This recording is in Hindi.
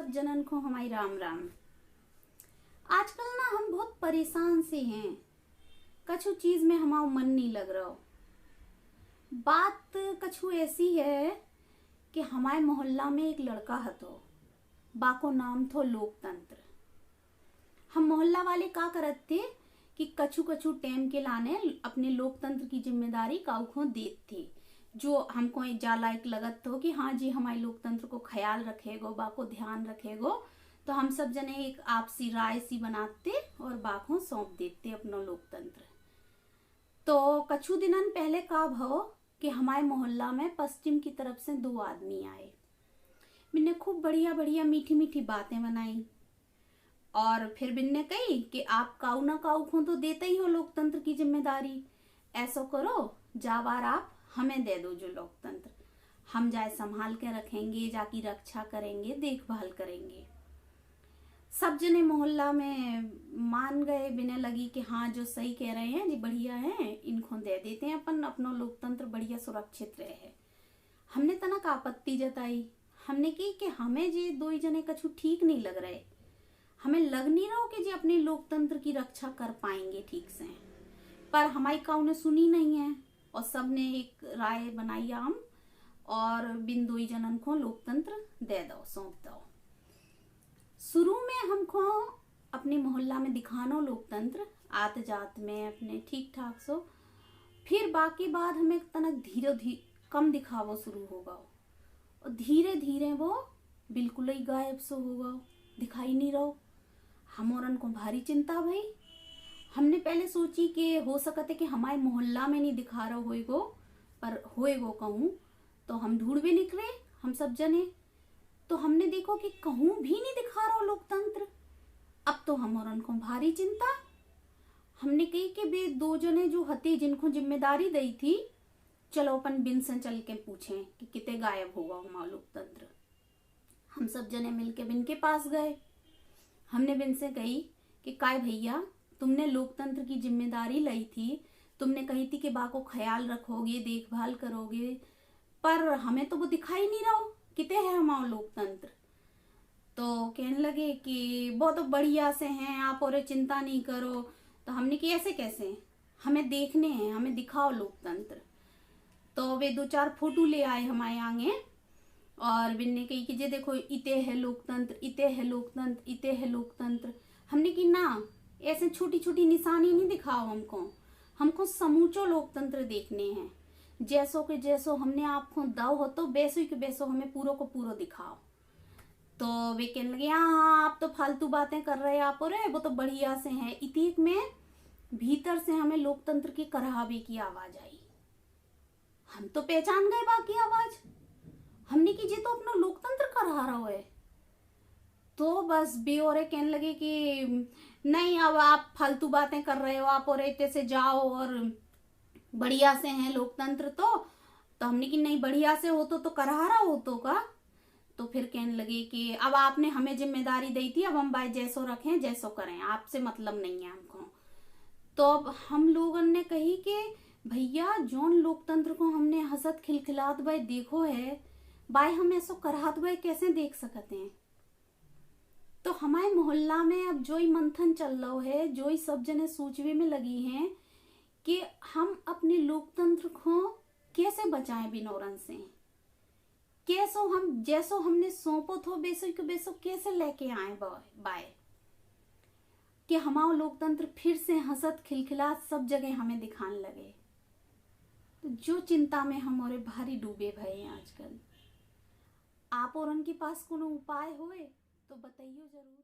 सब जनन को हमारी राम राम। आजकल ना हम बहुत परेशान से हैं, कछु चीज में हमारा मन नहीं लग रहा। बात कछु ऐसी है कि हमारे मोहल्ला में एक लड़का हतो, बाको नाम थो लोकतंत्र। हम मोहल्ला वाले का करत थे कि कछु कछु टेम के लाने अपने लोकतंत्र की जिम्मेदारी काउखों देत थे, जो हमको जा लायक लगत तो कि हाँ जी हमारे लोकतंत्र को ख्याल रखेगो, बाको ध्यान रखेगो। तो हम सब जने एक आपसी राय सी बनाते और बाको सौंप देते अपना लोकतंत्र। तो कछु दिनन पहले का भव कि हमारे मोहल्ला में पश्चिम की तरफ से दो आदमी आए। मैंने खूब बढ़िया बढ़िया मीठी मीठी बातें बनाई और फिर बिन्ने कही कि आप काऊ ना काऊ को तो देते ही हो लोकतंत्र की जिम्मेदारी, ऐसा करो जा बार आप हमें दे दो जो लोकतंत्र, हम जाए संभाल के रखेंगे, जाकी रक्षा करेंगे, देखभाल करेंगे। सब जने मोहल्ला में मान गए, बिने लगी कि हाँ जो सही कह रहे हैं जी बढ़िया है, इनको दे देते हैं अपन, अपना लोकतंत्र बढ़िया सुरक्षित रहे। हमने तनक आपत्ति जताई, हमने की कि हमें जी दो ही जने कछु ठीक नहीं लग रहे, हमें लग नहीं रहा कि जी अपने लोकतंत्र की रक्षा कर पाएंगे ठीक से। पर हमारी काऊ ने सुनी नहीं है और सबने एक राय बनाई आम और बिन दो ही जनन को लोकतंत्र दे दो, सौंप दो। शुरू में हमको अपने मोहल्ला में दिखानो लोकतंत्र आत जात में अपने ठीक ठाक सो, फिर बाकी बाद हमें तनक धीरे धीरे कम दिखावो शुरू होगा और धीरे धीरे वो बिल्कुल ही गायब सो होगा, दिखाई नहीं रहो। हम औरन को भारी चिंता भई। हमने पहले सोची कि हो सकते कि हमारे मोहल्ला में नहीं दिखा रहा होएगो, पर होएगो कहूँ। तो हम ढूंढ भी निकले हम सब जने, तो हमने देखो कि कहूँ भी नहीं दिखा रहा लोकतंत्र। अब तो हम औरन को भारी चिंता। हमने कही कि बे दो जने जो हते जिनको जिम्मेदारी दी थी, चलो अपन बिन से चल के पूछें कि कितने गायब होगा हमारा लोकतंत्र। हम सब जने मिलके बिन के पास गए। हमने बिन से कही कि काय भैया तुमने लोकतंत्र की जिम्मेदारी ली थी, तुमने कही थी कि बाको ख्याल रखोगे, देखभाल करोगे, पर हमें तो वो दिखाई नहीं रहा किते है हमारा लोकतंत्र। तो कहने लगे कि वो तो बढ़िया से हैं, आप और चिंता नहीं करो। तो हमने कि ऐसे कैसे, हमें देखने हैं, हमें दिखाओ लोकतंत्र। तो वे दो चार फोटो ले आए हमारे आगे और बिन्ने कही कि जे देखो इते है लोकतंत्र, इते है लोकतंत्र, इते है लोकतंत्र। हमने की ना ऐसे छोटी छोटी निशानी नहीं दिखाओ हमको, हमको समूचो लोकतंत्र देखने हैं। जैसो के जैसो हमने आपको दाव हो तो वैसो के वैसो हमें पूरो को पूरो दिखाओ। तो वे कहने लगे हाँ आप तो फालतू बातें कर रहे आप, और वो तो बढ़िया से हैं। इतीक में भीतर से हमें लोकतंत्र की कराहबे की आवाज आई। हम तो पहचान गए बाकी आवाज, हमने की जे तो अपना लोकतंत्र करा रहा है। तो बस बे और कहने लगे कि नहीं अब आप फालतू बातें कर रहे हो, आप और इतने से जाओ और बढ़िया से हैं लोकतंत्र। तो हमने कि नहीं बढ़िया से हो तो करा रहा हो तो का। तो फिर कहने लगे कि अब आपने हमें जिम्मेदारी दी थी, अब हम भाई जैसो रखें जैसो करें, आपसे मतलब नहीं है हमको। तो अब हम लोगों ने कही कि भैया जोन लोकतंत्र को हमने हंसत खिलखिलात भाई देखो है, भाई हम ऐसो करात भाई कैसे देख सकते हैं। तो हमारे मोहल्ला में अब जो ही मंथन चल रहा है, जो ही सब जने सोचने में लगी हैं कि हम अपने लोकतंत्र को कैसे बचाएं बिनौरन से, कैसो हम जैसो हमने सौंपो थो बेसो के बेसो कैसे लेके आए बाय कि हमारा लोकतंत्र फिर से हंसत खिलखिलात सब जगह हमें दिखाने लगे। तो जो चिंता में हम और भारी डूबे भये हैं आजकल। आप और उनके पास कोनो उपाय होए तो बताइयो जरूर।